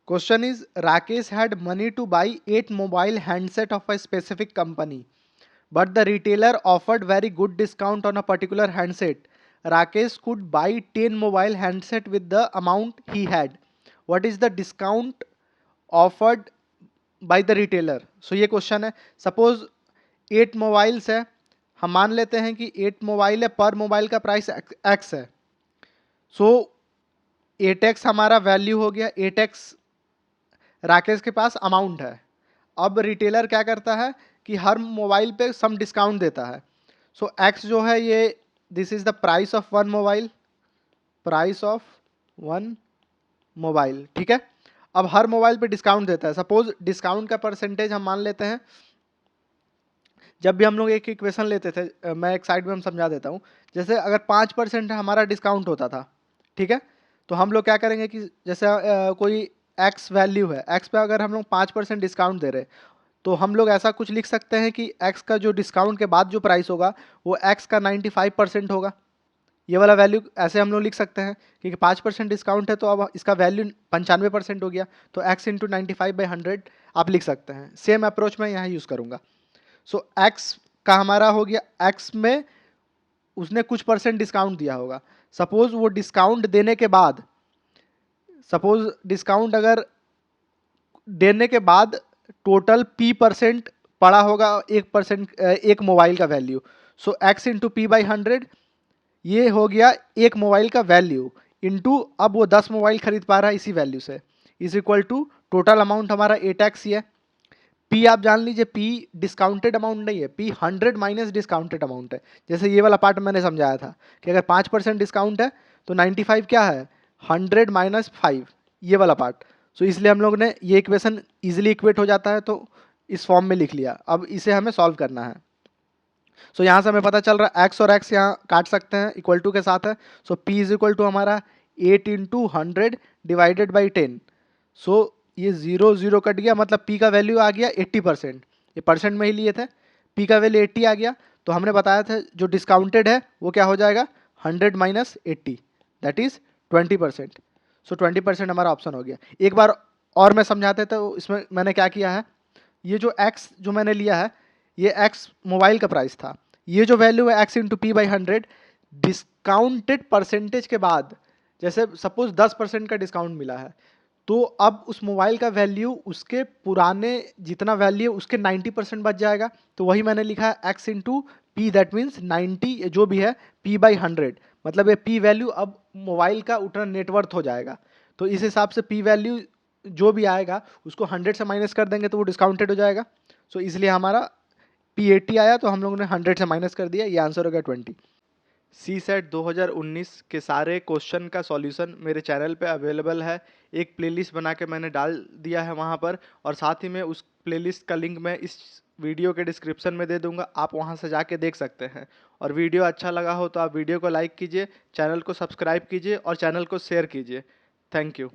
Question is, Rakesh had money to buy 8 mobile handset of a specific company, but the retailer offered very good discount on a particular handset. Rakesh could buy 10 mobile handset with the amount he had. What is the discount offered by the retailer? So ये question है. Suppose 8 mobiles है, हम मान लेते हैं कि 8 mobile है, पर मोबाइल का प्राइस एक्स है. सो 8x हमारा वैल्यू हो गया, 8x राकेश के पास अमाउंट है. अब रिटेलर क्या करता है कि हर मोबाइल पे सम डिस्काउंट देता है. सो एक्स जो है ये, this is the price of one mobile, price of one mobile. ठीक है. अब हर मोबाइल पे डिस्काउंट देता है. सपोज डिस्काउंट का परसेंटेज हम मान लेते हैं, जब भी हम लोग एक इक्वेशन लेते थे, मैं एक साइड में हम समझा देता हूँ. जैसे अगर 5% हमारा डिस्काउंट होता था, ठीक है, तो हम लोग क्या करेंगे कि जैसे कोई एक्स वैल्यू है, एक्स पे अगर हम लोग 5% डिस्काउंट दे रहे हैं, तो हम लोग ऐसा कुछ लिख सकते हैं कि एक्स का जो डिस्काउंट के बाद जो प्राइस होगा वो एक्स का 95% होगा. ये वाला वैल्यू ऐसे हम लोग लिख सकते हैं, क्योंकि 5% डिस्काउंट है तो अब इसका वैल्यू 95% हो गया, तो एक्स इंटू 95/100 आप लिख सकते हैं. सेम अप्रोच मैं यहाँ यूज़ करूँगा. सो एक्स का हमारा हो गया, एक्स में उसने कुछ परसेंट डिस्काउंट दिया होगा. सपोज वो डिस्काउंट देने के बाद, सपोज डिस्काउंट अगर देने के बाद टोटल p% पड़ा होगा 1%, एक मोबाइल का वैल्यू. सो एक्स इंटू p/100, ये हो गया एक मोबाइल का वैल्यू, इंटू अब वो 10 मोबाइल खरीद पा रहा है इसी वैल्यू से, is equal to total amount हमारा 8x ही है. पी आप जान लीजिए, पी डिस्काउंटेड अमाउंट नहीं है, पी 100 माइनस डिस्काउंटेड अमाउंट है. जैसे ये वाला पार्ट मैंने समझाया था कि अगर 5% डिस्काउंट है तो 95 क्या है, 100 - 5, ये वाला पार्ट. सो इसलिए हम लोग ने ये इक्वेशन इजीली इक्वेट हो जाता है, तो इस फॉर्म में लिख लिया. अब इसे हमें सॉल्व करना है. सो यहाँ से हमें पता चल रहा है एक्स और एक्स यहाँ काट सकते हैं, इक्वल टू के साथ है. सो पी इज इक्वल टू हमारा 8 इंटू 100 डिवाइडेड बाई 10. सो ये 0 0 कट गया, मतलब पी का वैल्यू आ गया 80%. ये परसेंट में ही लिए थे, पी का वैल्यू 80 आ गया. तो हमने बताया था जो डिस्काउंटेड है वो क्या हो जाएगा, 100 माइनस 80, दैट इज 20%. सो 20% हमारा ऑप्शन हो गया. एक बार और मैं समझाते तो इसमें मैंने क्या किया है, ये जो एक्स जो मैंने लिया है, ये एक्स मोबाइल का प्राइस था. ये जो वैल्यू है x into p/100, discounted percentage के बाद, जैसे सपोज 10% का डिस्काउंट मिला है, तो अब उस मोबाइल का वैल्यू उसके पुराने जितना वैल्यू है उसके 90% बच जाएगा. तो वही मैंने लिखा है x into P, that means 90 जो भी है p/100, मतलब ये पी वैल्यू अब मोबाइल का उतना नेटवर्थ हो जाएगा. तो इस हिसाब से पी वैल्यू जो भी आएगा उसको 100 से माइनस कर देंगे तो वो डिस्काउंटेड हो जाएगा. सो इसलिए हमारा p80 आया, तो हम लोगों ने 100 से माइनस कर दिया, ये आंसर हो गया 20. सी सेट 2019 के सारे क्वेश्चन का सॉल्यूशन मेरे चैनल पे अवेलेबल है. एक प्लेलिस्ट बना के मैंने डाल दिया है वहाँ पर, और साथ ही में उस प्लेलिस्ट का लिंक मैं इस वीडियो के डिस्क्रिप्शन में दे दूंगा, आप वहाँ से जाके देख सकते हैं. और वीडियो अच्छा लगा हो तो आप वीडियो को लाइक कीजिए, चैनल को सब्सक्राइब कीजिए और चैनल को शेयर कीजिए. Thank you.